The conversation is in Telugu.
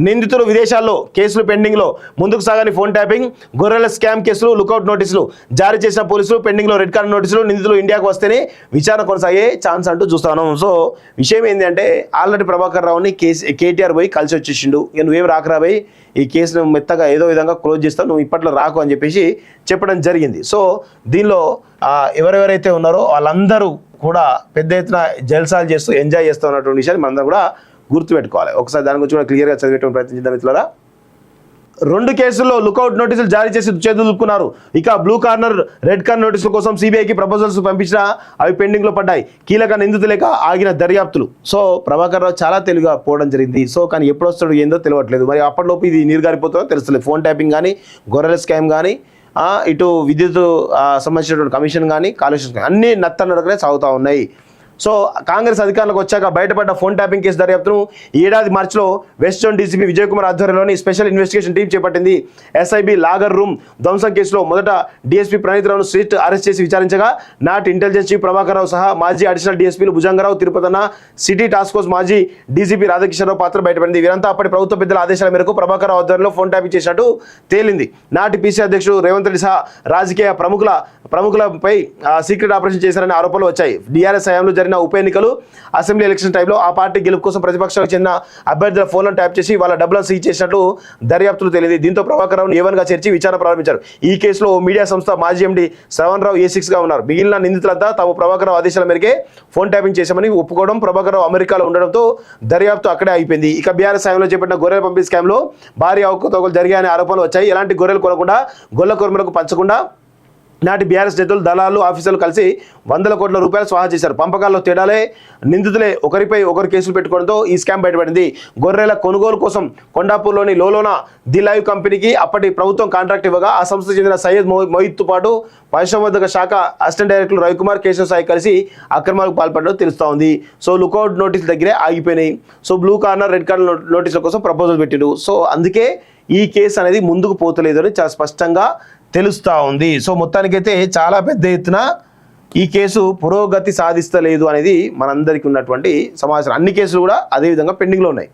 నిందితులు విదేశాల్లో కేసులు పెండింగ్లో, ముందుకు సాగని ఫోన్ ట్యాపింగ్, గొర్రెల స్కామ్ కేసులు, లుకౌట్ నోటీసులు జారీ చేసిన పోలీసులు, పెండింగ్లో రెడ్ కార్డ్ నోటీసులు, నిందితులు ఇండియాకు వస్తేనే విచారణ కొనసాగే ఛాన్స్ అంటూ చూస్తాను. సో విషయం ఏంటి అంటే ఆల్రెడీ ప్రభాకర్ రావుని కేటీఆర్ పోయి కలిసి వచ్చేసిండు. ఇక నువ్వేం రాకరా పోయి ఈ కేసును మెత్తగా ఏదో విధంగా క్లోజ్ చేస్తావు, నువ్వు ఇప్పట్లో రాకు అని చెప్పేసి చెప్పడం జరిగింది. సో దీనిలో ఎవరెవరైతే ఉన్నారో వాళ్ళందరూ కూడా పెద్ద ఎత్తున జల్సాలు చేస్తూ ఎంజాయ్ చేస్తూ ఉన్నటువంటి విషయాన్ని మనందరం కూడా గుర్తుపెట్టుకోవాలి. ఒకసారి దాని గురించి కూడా క్లియర్గా చదివేటువంటి ప్రయత్నించిన మిత్రులారా, 2 కేసుల్లో లుకౌట్ నోటీసులు జారీ చేసి చేతులుకున్నారు. ఇక బ్లూ కార్నర్, రెడ్ కార్నర్ నోటీసుల కోసం సిబిఐకి ప్రపోజల్స్ పంపించినా అవి పెండింగ్లో పడ్డాయి. కీలక నిందితులేక ఆగిన దర్యాప్తులు. సో ప్రభాకర్ రావు చాలా తెలివిగా పోవడం జరిగింది. సో కానీ ఎప్పుడు వస్తాడు ఏందో తెలియట్లేదు. మరి అప్పటిలోపు ఇది నీరుగారిపోతుందో తెలుస్తలేదు. ఫోన్ ట్యాపింగ్ కానీ, గొర్రెల స్కామ్ కానీ, ఇటు విద్యుత్ సంబంధించినటువంటి కమిషన్ కానీ, కాలుష్యం కానీ అన్నీ నత్తనడకనే సాగుతూ ఉన్నాయి. సో కాంగ్రెస్ అధికారులకు వచ్చాక బయటపడ్డ ఫోన్ ట్యాపింగ్ కేసు దర్యాప్తును ఈ ఏడాది మార్చిలో west zone DCP Vijay Kumar ఆధ్వర్యంలోని స్పెషల్ ఇన్వెస్టిగేషన్ టీం చేపట్టింది. ఎస్ఐబి లాగర్ రూమ్ ధ్వంసం కేసులో మొదట డీఎస్పీ ప్రణీత్ రావును స్ట్రీట్ అరెస్ట్ చేసి విచారించగా నాటి ఇంటెలిజెన్స్ చీఫ్ ప్రభాకర్ రావు సహా మాజీ అడిషనల్ డీఎస్పీలు Bhujangarao, Tirupatanna, city task force మాజీ డీజీపీ రాధాకిషన్ రావు పాత్ర బయటపడింది. వీరంతా అప్పటి ప్రభుత్వ పెద్దల ఆదేశాల మేరకు ప్రభాకర్ రావు ఆధ్వర్యంలో ఫోన్ ట్యాపింగ్ చేసినట్టు తేలింది. నాటి పీసీ అధ్యక్షుడు రేవంత్ రెడ్డి సహా రాజకీయ ప్రముఖులపై సీక్రెట్ ఆపరేషన్ చేశారనే ఆరోపణలు వచ్చాయి. టీఆర్ఎస్ హయాంలో జరిగిన ఉప ఎన్నికలు, అసెంబ్లీ ఎలక్షన్ టైంలో ఆ పార్టీ గెలుపు కోసం ప్రతిపక్షాలకు చెందిన అభ్యర్థుల ఫోన్లను ట్యాప్ చేసి వాళ్ళ డబ్బులను సీజ్ చేసినట్టు దర్యాప్తులు తెలియదు. దీంతో ప్రభాకర్ రావును ఏవన్గా చేర్చి విచారణ ప్రారంభించారు. ఈ కేసులో మీడియా సంస్థ మాజీ ఎండీ శ్రవణ్ రావు A6గా ఉన్నారు. మిగిలిన నిందితులంతా తాము ప్రభాకర్ రావు ఆదేశాల మేరకే ఫోన్ ట్యాపింగ్ చేశామని ఒప్పుకోవడం, ప్రభాకర్ రావు అమెరికాలో ఉండడంతో దర్యాప్తు అక్కడే అయిపోయింది. ఇక బీఆర్ఎస్ హయాంలో చేపట్టిన గొర్రెల పంపిణీ స్కామ్లో భారీ అవకతవకలు జరిగాయనే ఆరోపణలు వచ్చాయి. ఎలాంటి గొర్రెలు కొనకుండా, గొల్ల కొర్మలకు పంచకుండా నాటి బీఆర్ఎస్ నేతలు, దళాలు, ఆఫీసర్లు కలిసి వందల కోట్ల రూపాయలు స్వాహా చేశారు. పంపకాల్లో తేడాలే, నిందితులే ఒకరిపై ఒకరు కేసులు పెట్టుకోవడంతో ఈ స్కామ్ బయటపడింది. గొర్రెల కొనుగోలు కోసం కొండాపూర్లోని లోలోన ది లైవ్ కంపెనీకి అప్పటి ప్రభుత్వం కాంట్రాక్ట్ ఇవ్వగా ఆ సంస్థకు చెందిన సయ్యద్ మొయిత్తో పాటు పశుసంవర్ధక శాఖ అసిస్టెంట్ డైరెక్టర్ రవికుమార్, కేశవ్ సాయి కలిసి అక్రమాలకు పాల్పడడం తెలుస్తూ ఉంది. సో లుకౌట్ నోటీసుల దగ్గరే ఆగిపోయినాయి. So blue corner, red corner నోటీసుల కోసం ప్రపోజల్ పెట్టిండు. సో అందుకే ఈ కేసు అనేది ముందుకు పోతలేదు అని చాలా స్పష్టంగా తెలుస్తూ ఉంది. సో మొత్తానికైతే చాలా పెద్ద ఎత్తున ఈ కేసు పురోగతి సాధిస్తలేదు అనేది మనందరికీ ఉన్నటువంటి సమాచారం. అన్ని కేసులు కూడా అదేవిధంగా పెండింగ్లో ఉన్నాయి.